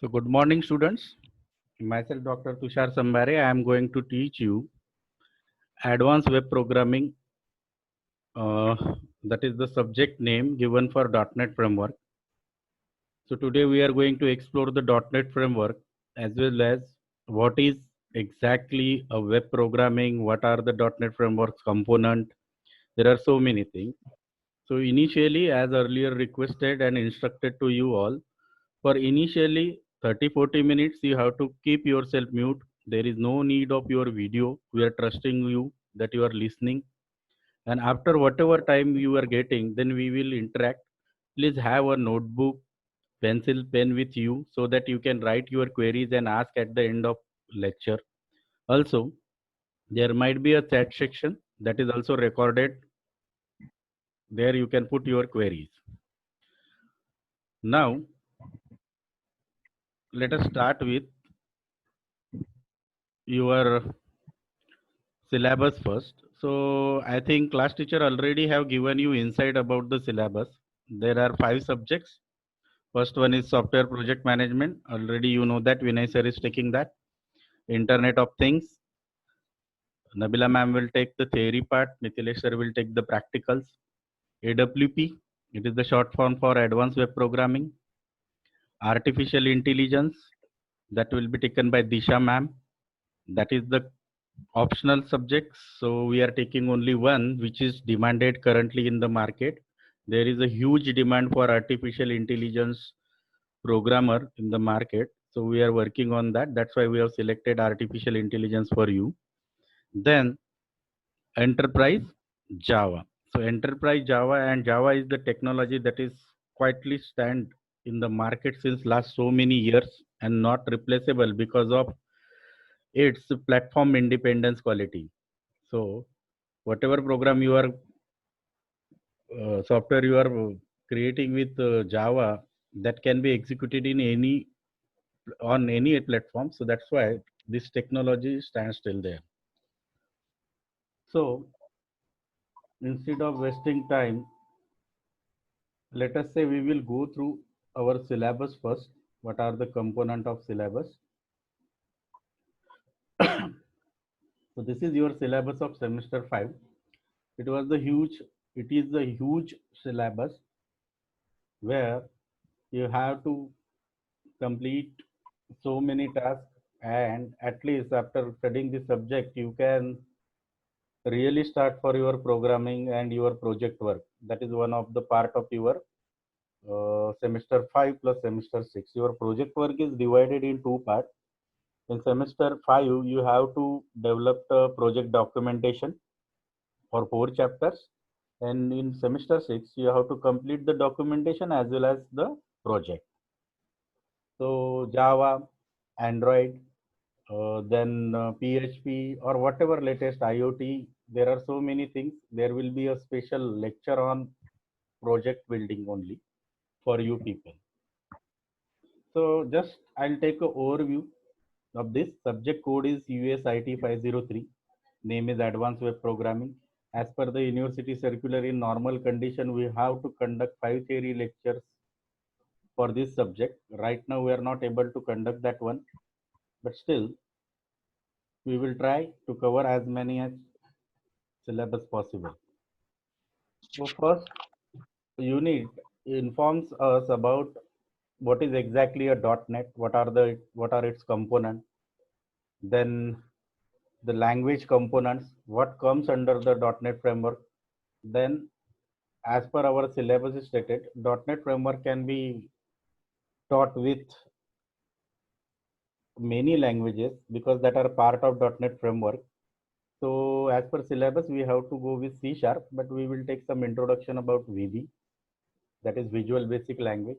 So good morning, students. Myself, Dr. Tushar Sambare. I am going to teach you advanced web programming. Uh, that is the subject name given for .NET framework. So today we are going to explore the .NET framework as well as what is exactly a web programming, what are the .NET framework's component. There are so many things. So initially, as earlier requested and instructed to you all, for initially 30-40 minutes, you have to keep yourself mute. There is no need of your video. We are trusting you that you are listening. And after whatever time you are getting, then we will interact. Please have a notebook, pencil, pen with you so that you can write your queries and ask at the end of lecture. Also, there might be a chat section that is also recorded. There you can put your queries. Now, let us start with your syllabus first. So I think class teacher already have given you insight about the syllabus. There are 5 subjects. First one is software project management. Already you know that Vinay sir is taking that. Internet of Things. Nabila ma'am will take the theory part. Mithilesh sir will take the practicals. AWP. It is the short form for Advanced Web Programming. Artificial Intelligence. That will be taken by Disha ma'am. That is the optional subjects. So we are taking only one which is demanded currently in the market. There is a huge demand for artificial intelligence programmer in the market. So we are working on that. That's why we have selected artificial intelligence for you. Then enterprise Java. So enterprise Java, and Java is the technology that is quietly stand in the market since last so many years and not replaceable because of its platform independence quality. So whatever program you are software you are creating with Java, that can be executed in any on any platform. So that's why this technology stands still there. So instead of wasting time, let us say we will go through our syllabus first. What are the component of syllabus? So this is your syllabus of semester 5. It was the huge. It is the huge syllabus where you have to complete so many tasks, and at least after studying the subject you can really start for your programming and your project work. That is one of the part of your semester 5 plus semester 6. Your project work is divided in two parts. In semester 5 you have to develop the project documentation for 4 chapters, and in semester 6 you have to complete the documentation as well as the project. So Java, Android, then PHP or whatever latest IoT. There are so many things. There will be a special lecture on project building only for you people. So just I'll take an overview of this. Subject code is USIT 503. Name is Advanced Web Programming. As per the university circular, in normal condition, we have to conduct 5 theory lectures for this subject. Right now, we are not able to conduct that one, but still, we will try to cover as many as syllabus possible. So first unit informs us about what is exactly a .NET, what are its components, then the language components, what comes under the .NET framework. Then as per our syllabus is stated, .NET framework can be taught with many languages because that are part of .NET framework. So as per syllabus, we have to go with C Sharp, but we will take some introduction about VB, that is Visual Basic Language.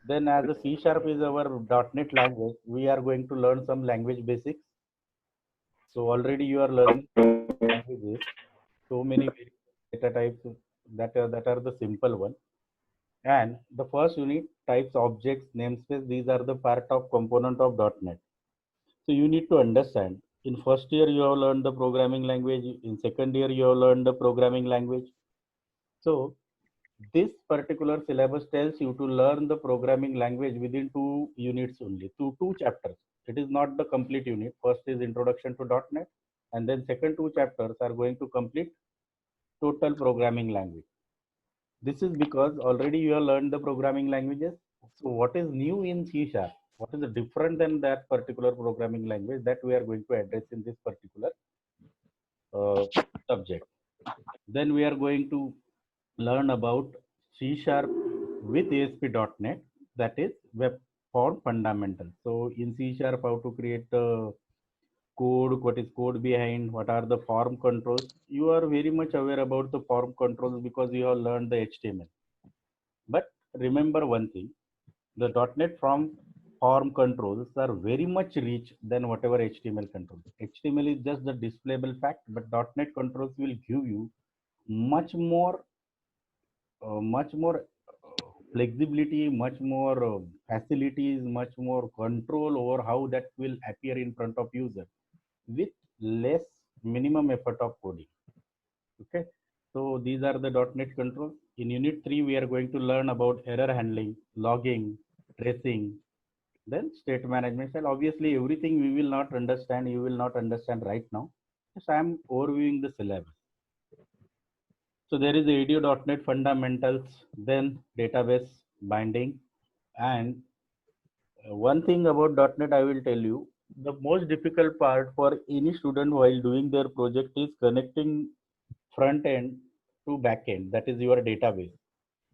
Then as a C Sharp is our .NET language, we are going to learn some language basics. So already you are learning languages, so many data types that are the simple one. And the first unit, types, objects, namespace, these are the part of component of .NET. So you need to understand. In first year you have learned the programming language. In second year you have learned the programming language. So This particular syllabus tells you to learn the programming language within 2 units only, two chapters. It is not the complete unit. First is introduction to .NET, and then second two chapters are going to complete total programming language. This is because already you have learned the programming languages. So what is new in C Sharp? What is the different than that particular programming language that we are going to address in this particular uh, subject? Then we are going to learn about C Sharp with ASP.NET, that is web form fundamentals. So in C Sharp, how to create the code, what is code behind, what are the form controls. You are very much aware about the form controls because you have learned the HTML. But remember one thing, the .NET form controls are very much rich than whatever HTML controls. HTML is just the displayable fact, but .NET controls will give you much more flexibility, much more facilities, much more control over how that will appear in front of user with less minimum effort of coding. Okay, so these are the .NET controls. In Unit 3, we are going to learn about error handling, logging, tracing, then state management. And obviously, everything we will not understand, you will not understand right now. So I am overviewing the syllabus. So there is ADO.NET fundamentals, then database binding. And one thing about .NET I will tell you, the most difficult part for any student while doing their project is connecting front end to back end, that is your database.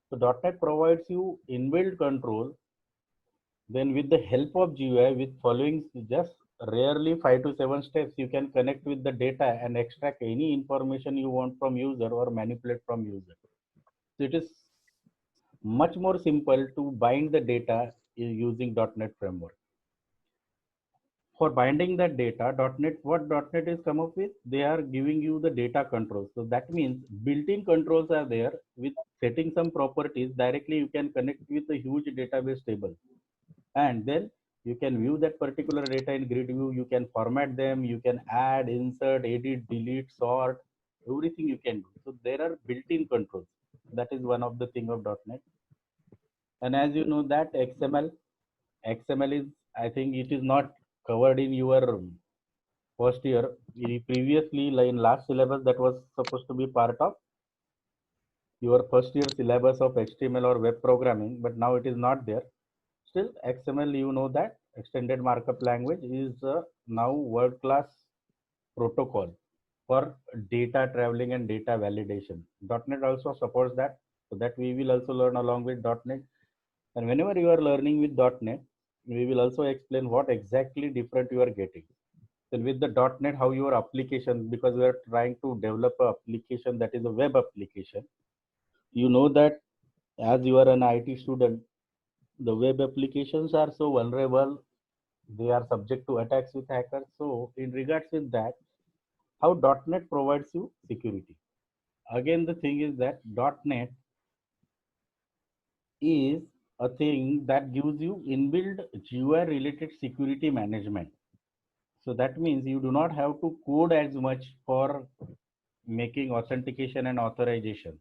So .NET provides you inbuilt control. Then with the help of GUI, with following just rarely 5 to 7 steps, you can connect with the data and extract any information you want from user or manipulate from user. So it is much more simple to bind the data using .NET framework. For binding that data, .NET, what .NET is come up with, they are giving you the data controls. So that means built-in controls are there with setting some properties. Directly you can connect with a huge database table, and then you can view that particular data in grid view. You can format them, you can add, insert, edit, delete, sort, everything you can do. So there are built-in controls. That is one of the thing of .NET. And as you know that XML is, I think it is not covered in your first year. Previously, like in last syllabus, that was supposed to be part of your first year syllabus of HTML or web programming, but now it is not there. Still, XML, you know that extended markup language is now world-class protocol for data traveling and data validation. .NET also supports that, so that we will also learn along with .NET. And whenever you are learning with .NET, we will also explain what exactly different you are getting. Then with the .NET, how your application, because we are trying to develop an application that is a web application. You know that as you are an IT student, the web applications are so vulnerable. They are subject to attacks with hackers. So in regards with that, how .NET provides you security. Again, the thing is that .NET is a thing that gives you inbuilt GUI related security management. So that means you do not have to code as much for making authentication and authorization.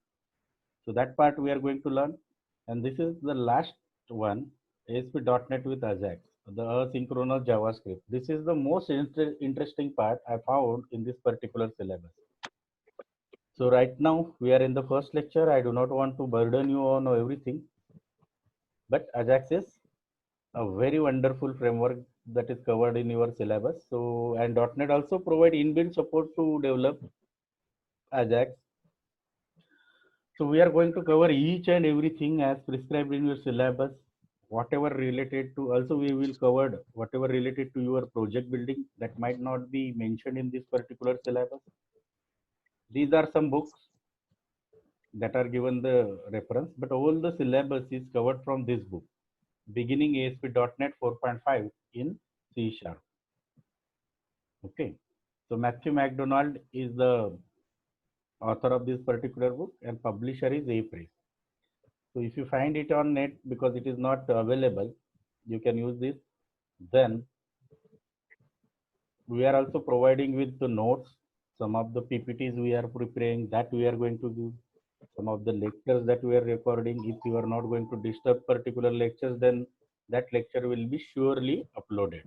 So that part we are going to learn. And this is the last one, ASP.NET with Ajax, the asynchronous JavaScript. This is the most interesting part I found in this particular syllabus. So right now we are in the first lecture. I do not want to burden you on everything, but Ajax is a very wonderful framework that is covered in your syllabus. So and .NET also provide inbuilt support to develop Ajax. So we are going to cover each and everything as prescribed in your syllabus, whatever related to, also we will cover whatever related to your project building that might not be mentioned in this particular syllabus. These are some books that are given the reference, but all the syllabus is covered from this book, beginning ASP.NET 4.5 in C Sharp. Okay. So Matthew McDonald is the author of this particular book and publisher is April. So if you find it on net because it is not available, you can use this. Then we are also providing with the notes, some of the PPTs we are preparing that we are going to do. some of the lectures that we are recording, if you are not going to disturb particular lectures, then that lecture will be surely uploaded.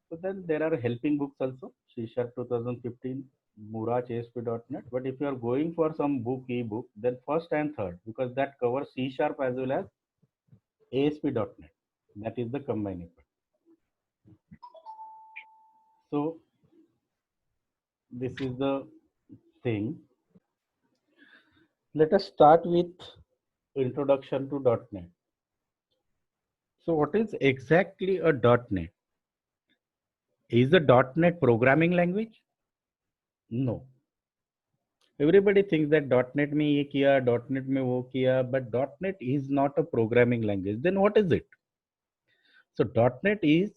So then there are helping books also, C Sharp 2015, Murach ASP.NET. But if you are going for some book, ebook, then first and third, because that covers C Sharp as well as ASP.NET. That is the combined. So this is the thing. Let us start with introduction to .NET. So what is exactly a .NET? Is a .NET programming language? No. Everybody thinks that .NET में ये किया, .NET में वो किया, but .NET is not a programming language. Then what is it? So .NET is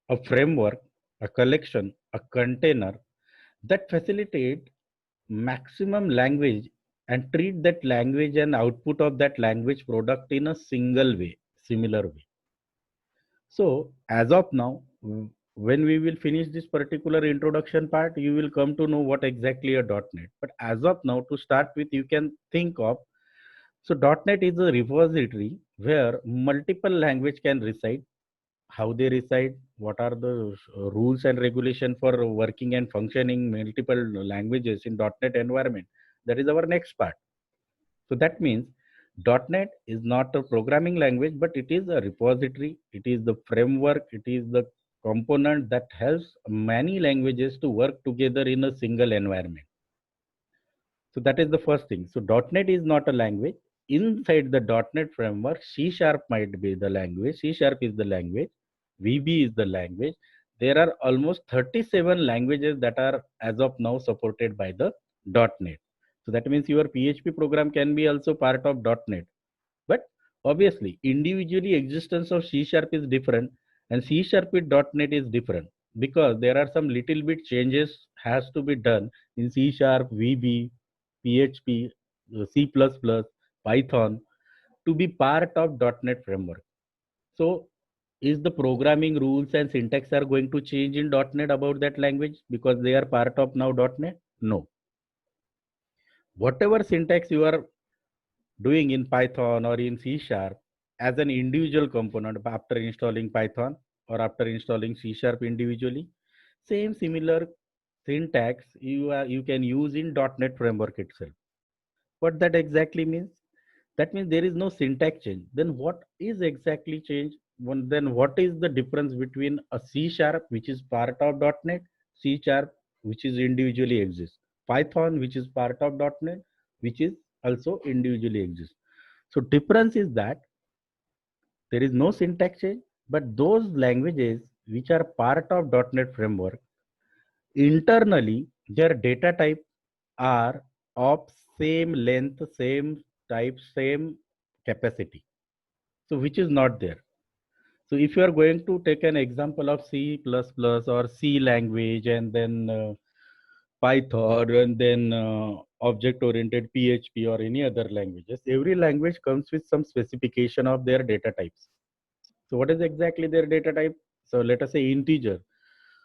a framework, a collection, a container that facilitate maximum language and treat that language and output of that language product in a single way, similar way. So as of now, when we will finish this particular introduction part, you will come to know what exactly a .NET. But as of now, to start with, you can think of, so .NET is a repository where multiple language can reside, how they reside, what are the rules and regulation for working and functioning multiple languages in .NET environment. That is our next part. So that means .NET is not a programming language, but it is a repository. It is the framework. It is the component that helps many languages to work together in a single environment. So that is the first thing. So .NET is not a language. Inside the .NET framework, C Sharp might be the language. C Sharp is the language. VB is the language. There are almost 37 languages that are as of now supported by the .NET. So that means your PHP program can be also part of .NET. But obviously, individually existence of C Sharp is different and C Sharp with .NET is different because there are some little bit changes has to be done in C Sharp, VB, PHP, C++, Python to be part of .NET framework. So is the programming rules and syntax are going to change in .NET about that language because they are part of now .NET? No. Whatever syntax you are doing in Python or in C Sharp as an individual component after installing Python or after installing C Sharp individually, same similar syntax you can use in .NET framework itself. What that exactly means? That means there is no syntax change. Then what is exactly change? Then what is the difference between a C Sharp, which is part of .NET, C Sharp, which is individually exists, Python, which is part of .NET, which is also individually exists. So difference is that there is no syntax change, but those languages which are part of .NET framework, internally their data type are of same length, same type, same capacity. So which is not there. So if you are going to take an example of C++ or C language and then Python and then object-oriented PHP or any other languages, every language comes with some specification of their data types. So what is exactly their data type? So let us say integer.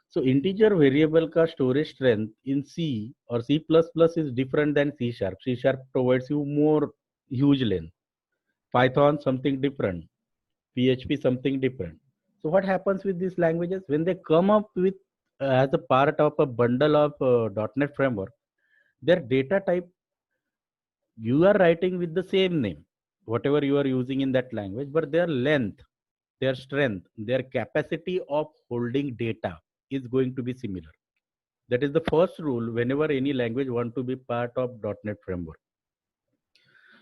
So integer variable ka storage strength in C or C++ is different than C Sharp. C Sharp provides you more huge length. Python something different. PHP something different. So what happens with these languages when they come up with as a part of a bundle of .NET framework? Their data type you are writing with the same name, whatever you are using in that language, but their length, their strength, their capacity of holding data is going to be similar. That is the first rule whenever any language want to be part of .NET framework.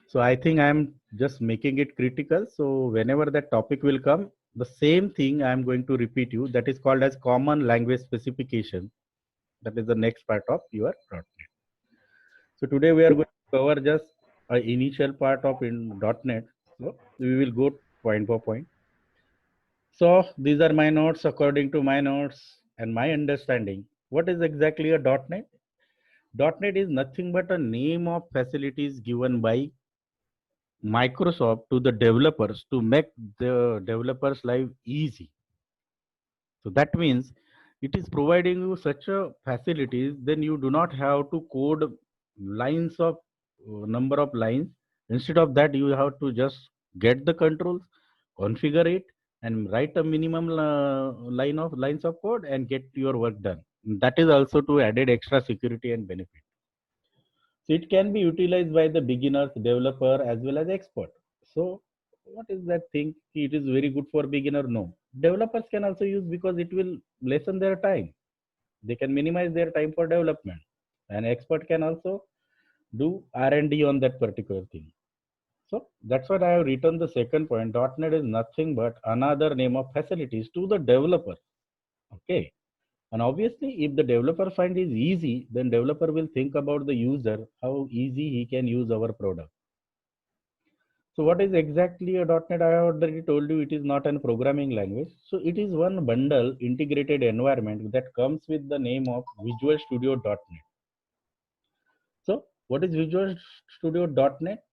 So I think I'm just making it critical. So whenever that topic will come, the same thing I'm going to repeat you. That is called as common language specification. That is the next part of your .NET. So today we are going to cover just an initial part of in .NET. So we will go point for point. So these are my notes according to my notes and my understanding. What is exactly a .NET? .NET is nothing but a name of facilities given by Microsoft to the developers to make the developers' life easy. So that means it is providing you such a facilities, then you do not have to code lines of number of lines. Instead of that, you have to just get the controls, configure it, and write a minimum lines of code and get your work done. That is also to added extra security and benefit. So it can be utilized by the beginners, developer, as well as expert. So what is that thing? It is very good for beginner. No, developers can also use because it will lessen their time. They can minimize their time for development. An expert can also do R&D on that particular thing. So that's what I have written the second point. .NET is nothing but another name of facilities to the developer. Okay. And obviously, if the developer find is easy, then developer will think about the user, how easy he can use our product. So what is exactly a .NET? I have already told you it is not a programming language. So it is one bundle integrated environment that comes with the name of Visual Studio .NET. So what is Visual Studio .NET?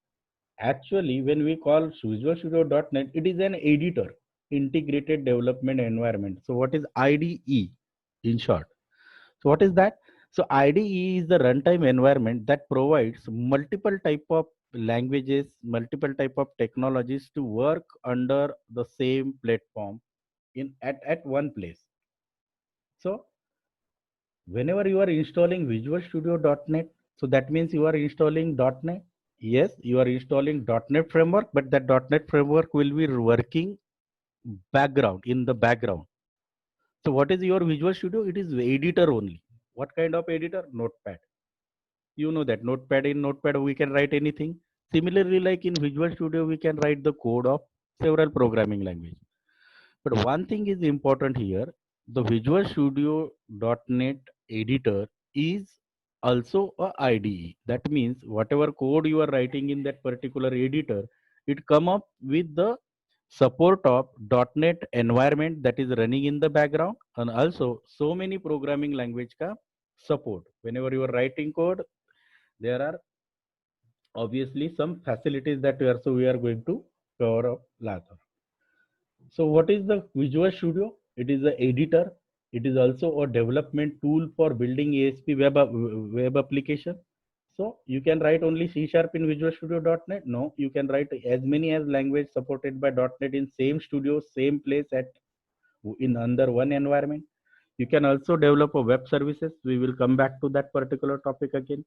Actually, when we call Visual Studio .NET, it is an editor, integrated development environment. So what is IDE in short? So what is that? So IDE is the runtime environment that provides multiple type of languages, multiple type of technologies to work under the same platform at one place. So whenever you are installing Visual Studio .NET, so that means you are installing .NET. Yes, you are installing .NET framework, but that .NET framework will be working background in the background. So what is your Visual Studio? It is editor only. What kind of editor? Notepad. You know that Notepad, in Notepad we can write anything. Similarly, like in Visual Studio, we can write the code of several programming language. But one thing is important here. The Visual Studio .NET editor is also a IDE. That means whatever code you are writing in that particular editor, it come up with the support of .NET environment that is running in the background, and also so many programming language ka support. Whenever you are writing code, there are obviously some facilities that we are going to cover up later. So what is the Visual Studio? It is an editor. It is also a development tool for building ASP web application. So you can write only C# in Visual Studio .NET. No, you can write as many as language supported by .NET in same studio, same place in under one environment. You can also develop a web services. We will come back to that particular topic again.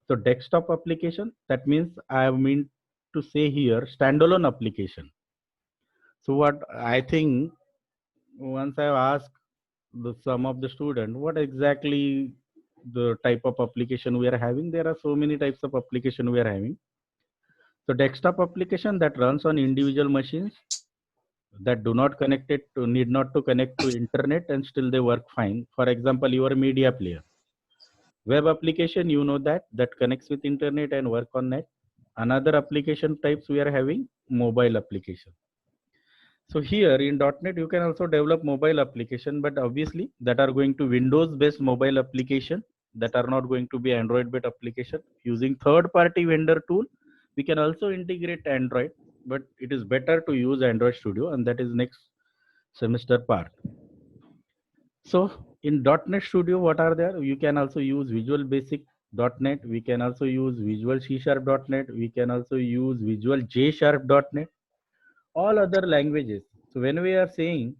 So desktop application, that means I mean to say here standalone application. So what I think, once I've asked some of the student what exactly the type of application we are having, there are so many types of application we are having. So desktop application that runs on individual machines that do not connect it to need not to connect to internet and still they work fine. For example, your media player. Web application, you know that connects with internet and work on net. Another application types we are having mobile application. So here in .NET, you can also develop mobile application, but obviously that are going to Windows-based mobile application that are not going to be Android-based application. Using third-party vendor tool, we can also integrate Android, but it is better to use Android Studio, and that is next semester part. So in .NET Studio, what are there? You can also use Visual Basic .NET. We can also use Visual C# .NET. We can also use Visual J# .NET. All other languages. So when we are saying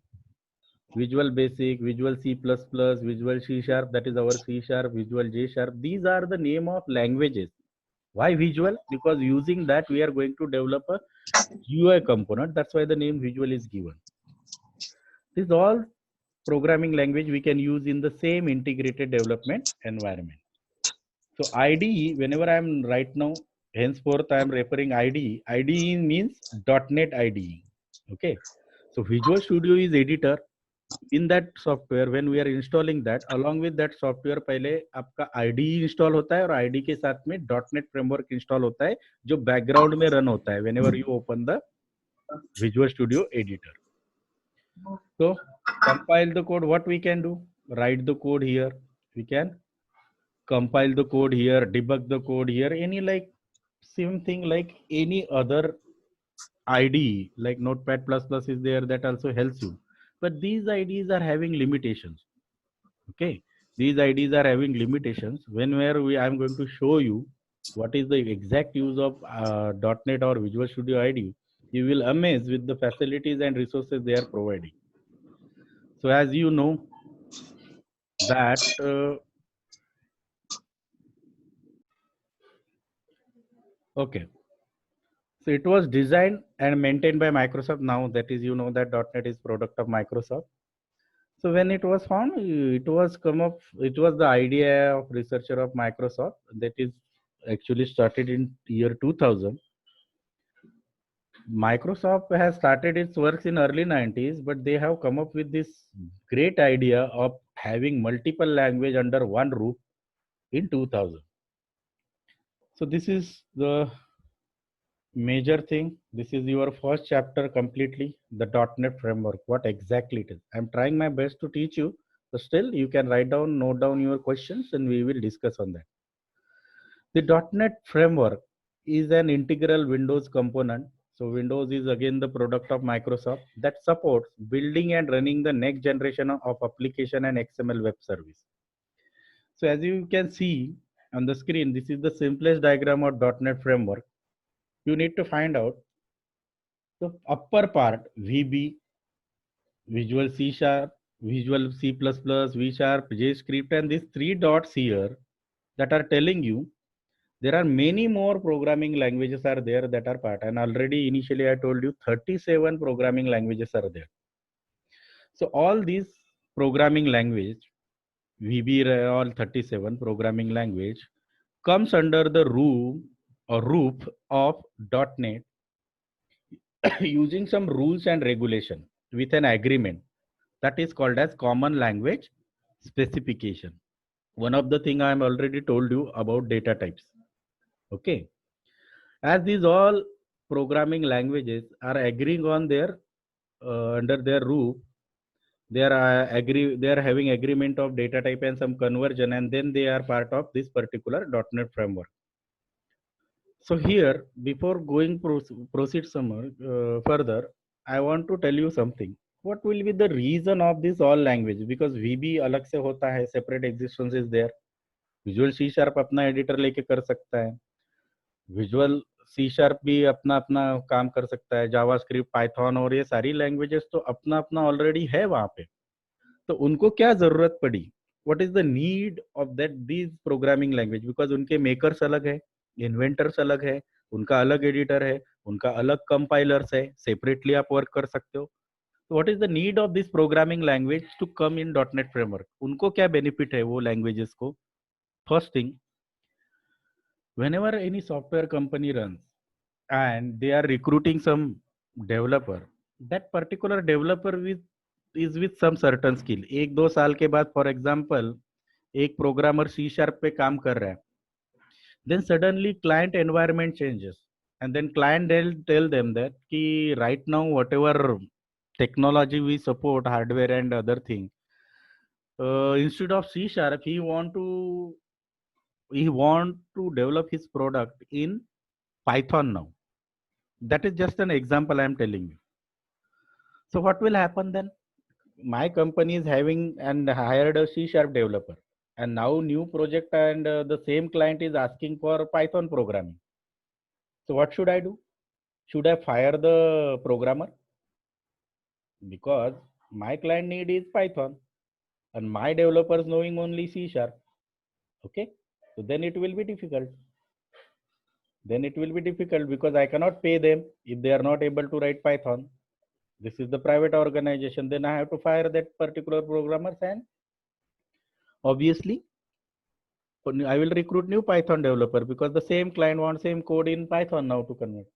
Visual Basic, Visual C++, Visual C#, that is our C#, Visual J#, these are the name of languages. Why visual? Because using that we are going to develop a UI component. That's why the name visual is given. This is all programming language we can use in the same integrated development environment. So IDE, whenever I'm right now, henceforth I'm referring IDE. IDE means .NET IDE. Okay. So Visual Studio is editor. In that software, when we are installing that, along with that software, पहले आपका IDE install होता है और IDE के साथ में .NET framework install होता है जो बैकग्राउंड में रन होता है whenever you open the Visual Studio editor. So compile the code. What we can do? Write the code here. We can compile the code here, debug the code here. Any like same thing like any other IDE like Notepad++ is there that also helps you. But these IDEs are having limitations. Okay, these IDs are having limitations. Whenever I'm going to show you what is the exact use of .NET or Visual Studio IDE, you will amaze with the facilities and resources they are providing. So as you know that okay, so it was designed and maintained by Microsoft. Now that is, you know that .NET is product of Microsoft. So when it was found, it was come up. It was the idea of researcher of Microsoft that is actually started in year 2000. Microsoft has started its works in early 90s, but they have come up with this great idea of having multiple language under one roof in 2000. So this is the major thing. This is your first chapter completely, the .NET framework, what exactly it is. I'm trying my best to teach you, but still you can write down, note down your questions and we will discuss on that. The .NET framework is an integral Windows component. So Windows is again the product of Microsoft that supports building and running the next generation of application and XML web service. So as you can see on the screen, this is the simplest diagram of .NET framework. You need to find out the upper part, VB, Visual C Sharp, Visual C++, V Sharp, JScript, and these three dots here that are telling you there are many more programming languages are there that are part. And already initially I told you 37 programming languages are there. So all these programming language, VB all 37 programming language comes under the roof of .NET using some rules and regulation with an agreement that is called as common language specification. One of the thing I am already told you about data types. Okay, as these all programming languages are agreeing on their under their roof, they are having agreement of data type and some conversion, and then they are part of this particular .NET framework. So here, before going proceed some further, I want to tell you something. What will be the reason of this all language? Because VB अलग से होता है, separate existence is there. Visual C Sharp अपना editor लेके कर सकता है. Visual C Sharp भी अपना अपना काम कर सकता है. JavaScript, Python और ये सारी languages तो अपना अपना already है वहाँ पे. तो उनको क्या जरूरत पड़ी? What is the need of that these programming language? Because उनके makers अलग है, inventors अलग है, उनका अलग editor है, उनका अलग compilers है, separately आप work कर सकते हो. So what is the need of this programming language to come in .NET framework? उनको क्या benefit है वो languages को? First thing, whenever any software company runs and they are recruiting some developer, that particular developer is with some certain skill. एक दो साल के बाद, for example, एक प्रोग्रामर C sharp पे काम कर रहा है, then suddenly client environment changes, and then client tell them that कि right now whatever technology we support, hardware and other thing, instead of C sharp, he want to develop his product in Python now. That is just an example I am telling you. So what will happen then? My company is having and hired a C sharp developer, and now new project and the same client is asking for Python programming. So what should I do? Should I fire the programmer? Because my client need is Python and my developers knowing only C sharp. Okay, so then it will be difficult. Then it will be difficult because I cannot pay them if they are not able to write Python. This is the private organization. Then I have to fire that particular programmers, and obviously I will recruit new Python developer because the same client wants same code in Python now to convert.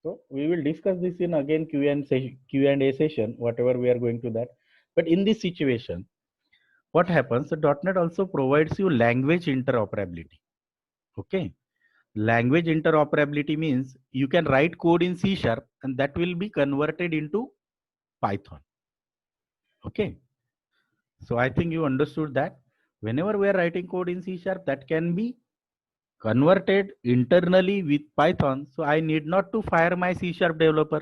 So we will discuss this in again Q&A session, whatever we are going to that. But in this situation, what happens? The .NET also provides you language interoperability. Okay. Language interoperability means you can write code in C sharp and that will be converted into Python. Okay. So I think you understood that whenever we are writing code in C sharp, that can be converted internally with Python. So I need not to fire my C sharp developer.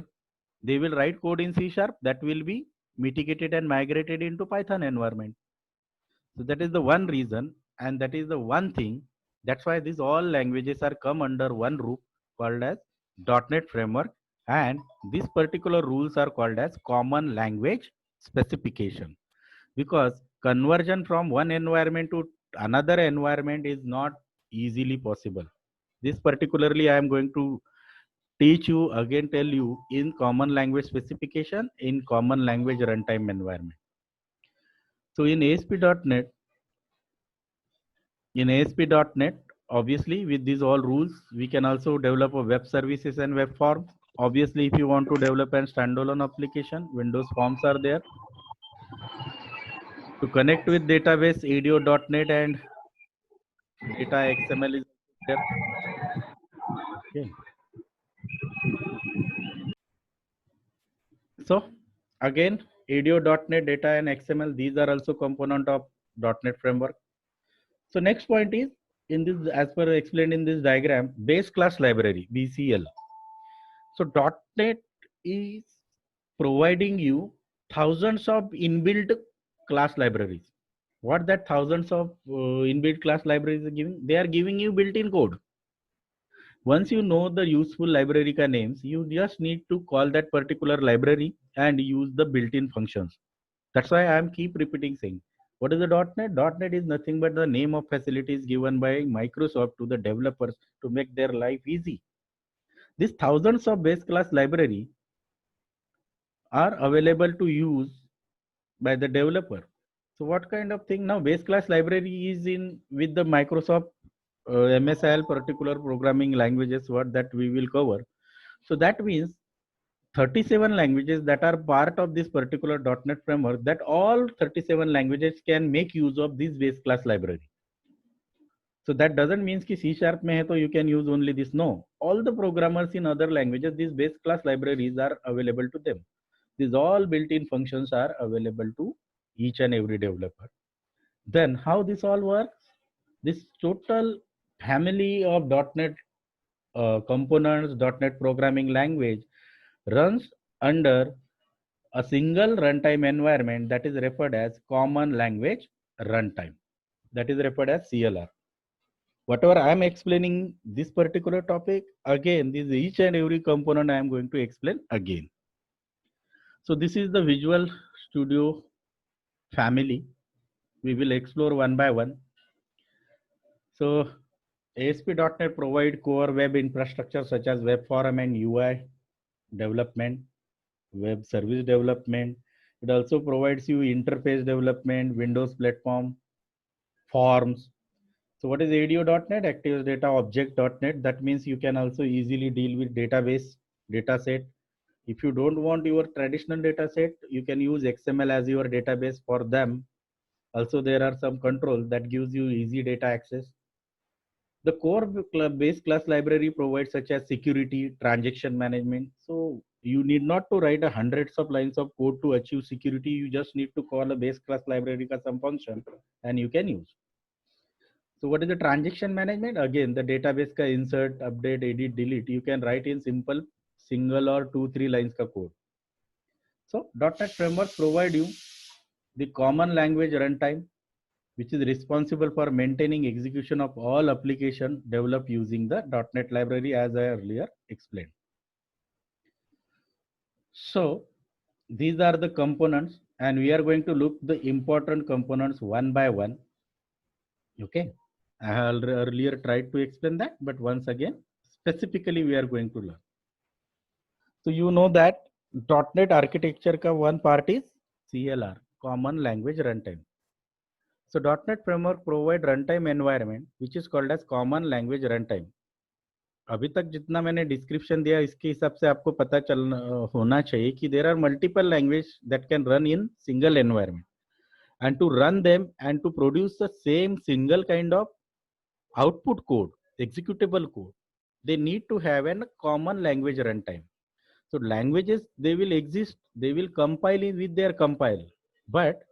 They will write code in C sharp that will be mitigated and migrated into Python environment. So that is the one reason, and that is the one thing That's why these all languages are come under one roof called as .NET Framework, and these particular rules are called as Common Language Specification, because conversion from one environment to another environment is not easily possible. This particularly I am going to teach you again, tell you in Common Language Specification in Common Language Runtime Environment. So in ASP.NET, obviously with these all rules, we can also develop a web services and web forms. Obviously, if you want to develop a standalone application, Windows Forms are there. To connect with database, ADO.NET and data XML is there. Okay. So again, ADO.NET, data and XML, these are also component of .NET framework. So next point is, in this, as per explained in this diagram, base class library, BCL. So .NET is providing you thousands of inbuilt class libraries. What that thousands of inbuilt class libraries are giving? They are giving you built-in code. Once you know the useful library ka names, you just need to call that particular library and use the built-in functions. That's why I am keep repeating saying, what is the .NET? .NET is nothing but the name of facilities given by Microsoft to the developers to make their life easy. These thousands of base class library are available to use by the developer. So what kind of thing now? Base class library is in with the Microsoft MSIL particular programming languages, what that we will cover. So that means 37 languages that are part of this particular .NET framework, that all 37 languages can make use of this base class library. So that doesn't mean कि C# में है तो you can use only this. No, all the programmers in other languages, these base class libraries are available to them. These all built-in functions are available to each and every developer. Then how this all works? This total family of .NET components, .NET programming language runs under a single runtime environment that is referred as Common Language Runtime. That is referred as CLR. Whatever I am explaining this particular topic, again, this each and every component I am going to explain again. So this is the Visual Studio family. We will explore one by one. So ASP.NET provide core web infrastructure such as web form and UI development, web service development. It also provides you interface development, Windows platform, forms. So what is ADO.NET? Active Data Object.NET. That means you can also easily deal with database, data set. If you don't want your traditional data set, you can use XML as your database for them. Also, there are some controls that gives you easy data access. The core base class library provides such as security, transaction management. So you need not to write hundreds of lines of code to achieve security. You just need to call a base class library ka some function and you can use. So what is the transaction management? Again, the database ka insert, update, edit, delete. You can write in simple single or 2-3 lines ka code. So .NET framework provide you the common language runtime, which is responsible for maintaining execution of all applications developed using the .NET library, as I earlier explained. So these are the components, and we are going to look the important components one by one. Okay, I have earlier tried to explain that, but once again, specifically we are going to learn. So you know that .NET architecture ka one part is CLR, Common Language Runtime. So .NET Framework provide runtime environment which is called as Common Language Runtime. अभी तक जितना मैंने description दिया इसके हिसाब से आपको पता चलना होना चाहिए कि there are multiple language that can run in single environment, and to run them and to produce the same single kind of output code, executable code, they need to have a common language runtime. So languages, they will exist, they will compile in with their compile, but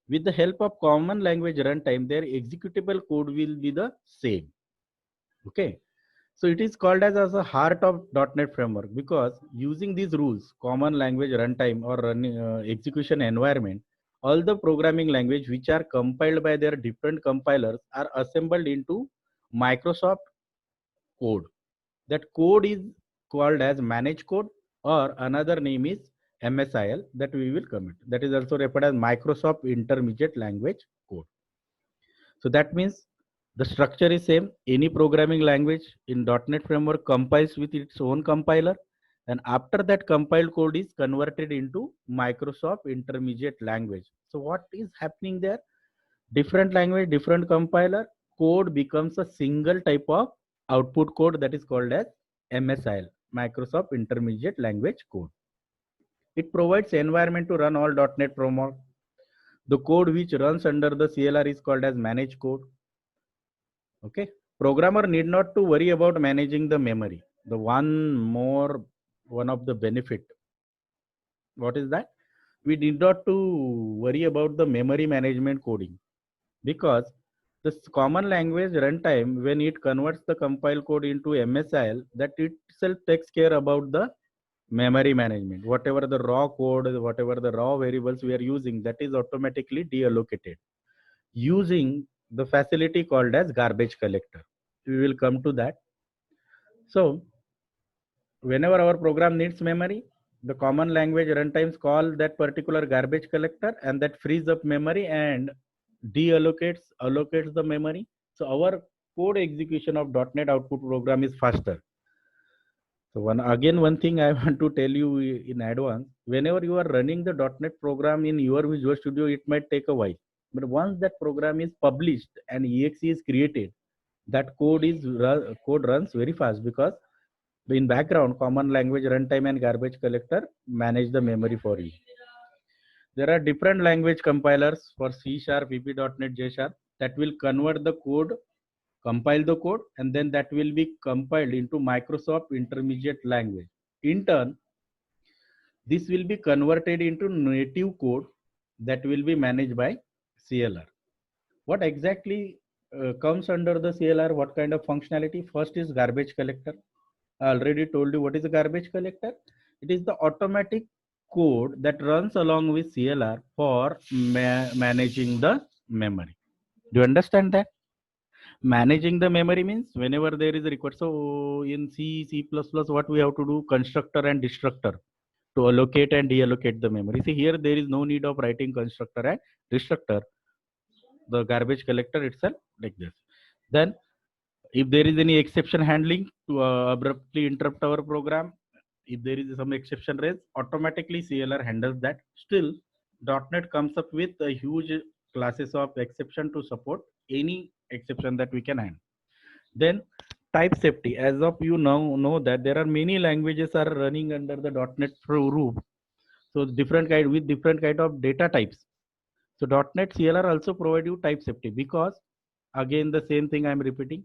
with the help of common language runtime, their executable code will be the same. Okay. So it is called as a heart of .NET framework, because using these rules, common language runtime or running execution environment, all the programming language which are compiled by their different compilers are assembled into Microsoft code. That code is called as managed code, or another name is MSIL, that we will commit. That is also referred as Microsoft Intermediate Language Code. So that means the structure is same. Any programming language in .NET Framework compiles with its own compiler, and after that compiled code is converted into Microsoft Intermediate Language. So what is happening there? Different language, different compiler, code becomes a single type of output code, that is called as MSIL, Microsoft Intermediate Language Code. It provides environment to run all .NET framework. The code which runs under the CLR is called as managed code. Okay. Programmer need not to worry about managing the memory. The one of the benefit. What is that? We need not to worry about the memory management coding, because this common language runtime, when it converts the compile code into MSIL, that itself takes care about the memory management. Whatever the raw code, whatever the raw variables we are using, that is automatically deallocated using the facility called as garbage collector. We will come to that. So whenever our program needs memory, the common language runtimes call that particular garbage collector, and that frees up memory and allocates the memory. So our code execution of .NET output program is faster. So one thing I want to tell you in advance, whenever you are running the .NET program in your Visual Studio, it might take a while. But once that program is published and exe is created, that code runs very fast, because in background common language runtime and garbage collector manage the memory for you. There are different language compilers for C#, VB.NET, J# that will convert the code, compile the code, and then that will be compiled into Microsoft Intermediate Language. In turn, this will be converted into native code that will be managed by CLR. What exactly comes under the CLR? What kind of functionality? First is garbage collector. I already told you what is a garbage collector. It is the automatic code that runs along with CLR for managing the memory. Do you understand that? Managing the memory means whenever there is a request. So in C++, what we have to do? Constructor and destructor to allocate and deallocate the memory. See, here there is no need of writing constructor and destructor. The garbage collector itself like this. Then if there is any exception handling to abruptly interrupt our program, if there is some exception raised, automatically CLR handles that. Still, .NET comes up with a huge classes of exception to support any exception that we can handle. Then type safety. As of you now know that there are many languages are running under the .NET roof. So different kind of data types. So .NET CLR also provide you type safety, because again the same thing I am repeating.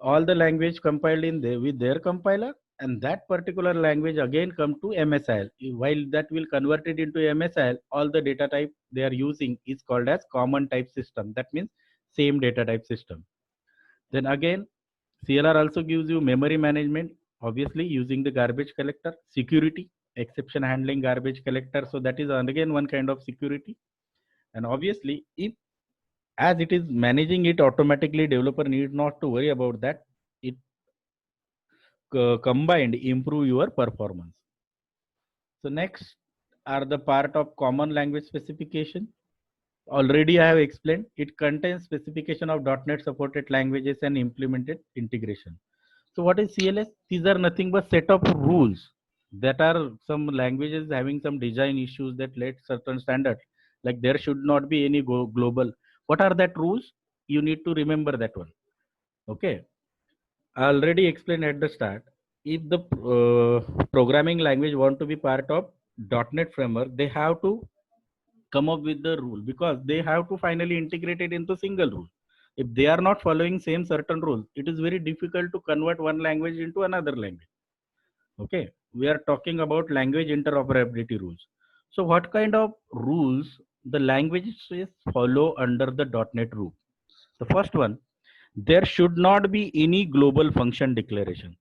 All the language compiled in there with their compiler, and that particular language again come to MSIL. While that will convert it into MSIL, all the data type they are using is called as common type system. That means same data type system. Then again, CLR also gives you memory management, obviously using the garbage collector. Security, exception handling garbage collector. So that is again one kind of security. And obviously, if as it is managing it automatically, developer need not to worry about that. It combined improve your performance. So next are the part of common language specification. Already I have explained, it contains specification of .NET supported languages and implemented integration. So what is CLS? These are nothing but set of rules that are some languages having some design issues that let certain standards, like there should not be any global. What are that rules? You need to remember that one. Okay. I already explained at the start. If the programming language want to be part of .NET framework, they have to come up with the rule, because they have to finally integrate it into single rule. If they are not following same certain rules, it is very difficult to convert one language into another language. Okay, we are talking about language interoperability rules. So what kind of rules the languages follow under the .NET rule? The first one, there should not be any global function declaration.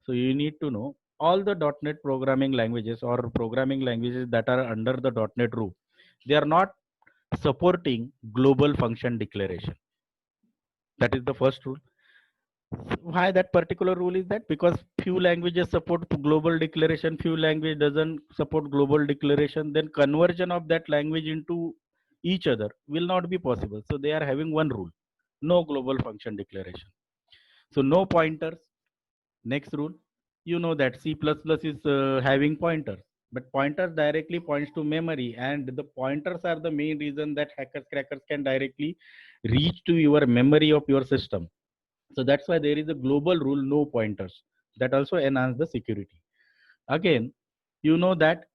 So you need to know all the .NET programming languages or programming languages that are under the .NET roof, they are not supporting global function declaration. That is the first rule. Why that particular rule is that? Because few languages support global declaration, few language doesn't support global declaration, then conversion of that language into each other will not be possible. So they are having one rule: no global function declaration. So no pointers. Next rule, you know that C++ is having pointers, but pointers directly points to memory, and the pointers are the main reason that hackers crackers can directly reach to your memory of your system. So that's why there is a global rule, no pointers. That also enhance the security. Again, you know that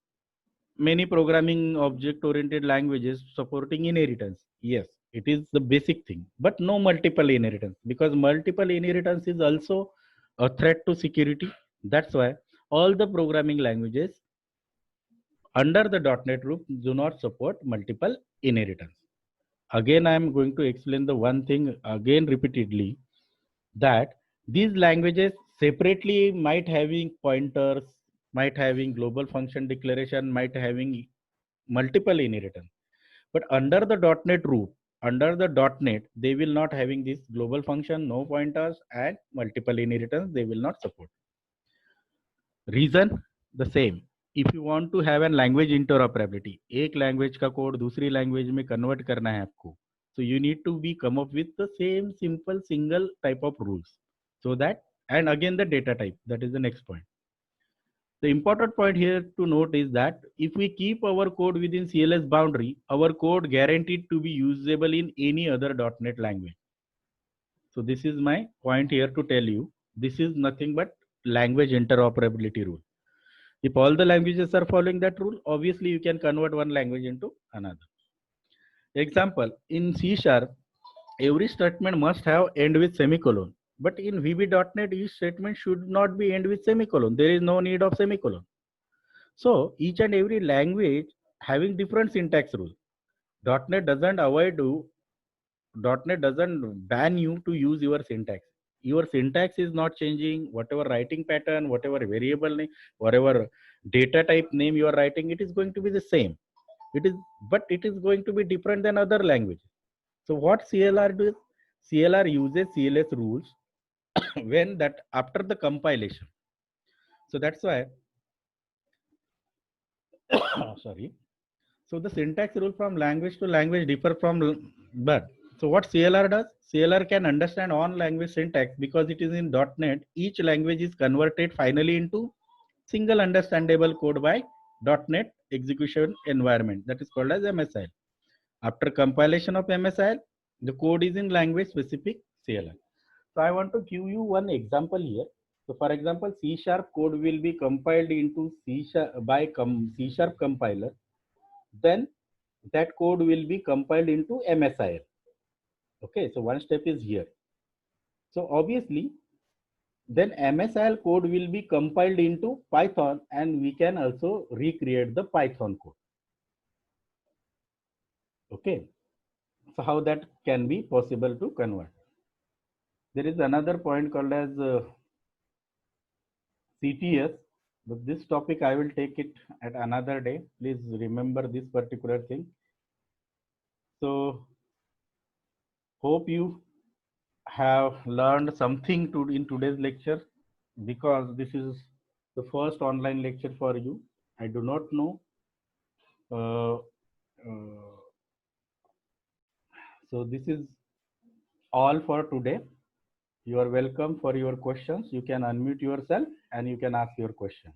many programming object oriented languages supporting inheritance. Yes, it is the basic thing, but no multiple inheritance, because multiple inheritance is also a threat to security. That's why all the programming languages under the .NET group do not support multiple inheritance. Again, I am going to explain the one thing again repeatedly, that these languages separately might having pointers, might having global function declaration, might having multiple inheritance, but under the .NET root, under the .NET, they will not having this global function, no pointers, and multiple inheritance. They will not support. Reason the same. If you want to have a language interoperability, एक language का code दूसरी language में convert करना है आपको, so you need to be come up with the same simple single type of rules. So that, and again the data type, that is the next point. The important point here to note is that if we keep our code within CLS boundary, our code guaranteed to be usable in any other .NET language. So this is my point here to tell you. This is nothing but language interoperability rule. If all the languages are following that rule, obviously you can convert one language into another. Example, in C Sharp, every statement must have end with semicolon. But in VB.NET, each statement should not be end with semicolon. There is no need of semicolon. So each and every language having different syntax rules. .NET doesn't avoid you, .NET doesn't ban you to use your syntax. Your syntax is not changing. Whatever writing pattern, whatever variable name, whatever data type name you are writing, it is going to be the same. It is, but it is going to be different than other languages. So what CLR does? CLR uses CLS rules when that after the compilation. So that's why, sorry. So the syntax rule from language to language differ from but. So what CLR does? CLR can understand all language syntax because it is in .NET. Each language is converted finally into single understandable code by .NET execution environment, that is called as MSIL. After compilation of MSIL, the code is in language specific CLR. So I want to give you one example here. So for example, C Sharp code will be compiled into C Sharp by C Sharp compiler. Then that code will be compiled into MSIL. Okay, so one step is here. So obviously, then MSIL code will be compiled into Python, and we can also recreate the Python code. Okay, so how that can be possible to convert? There is another point called as CTS, but this topic I will take it at another day. Please remember this particular thing. So hope you have learned something in today's lecture, because this is the first online lecture for you. I do not know. Uh, so this is all for today. You are welcome for your questions. You can unmute yourself and you can ask your question.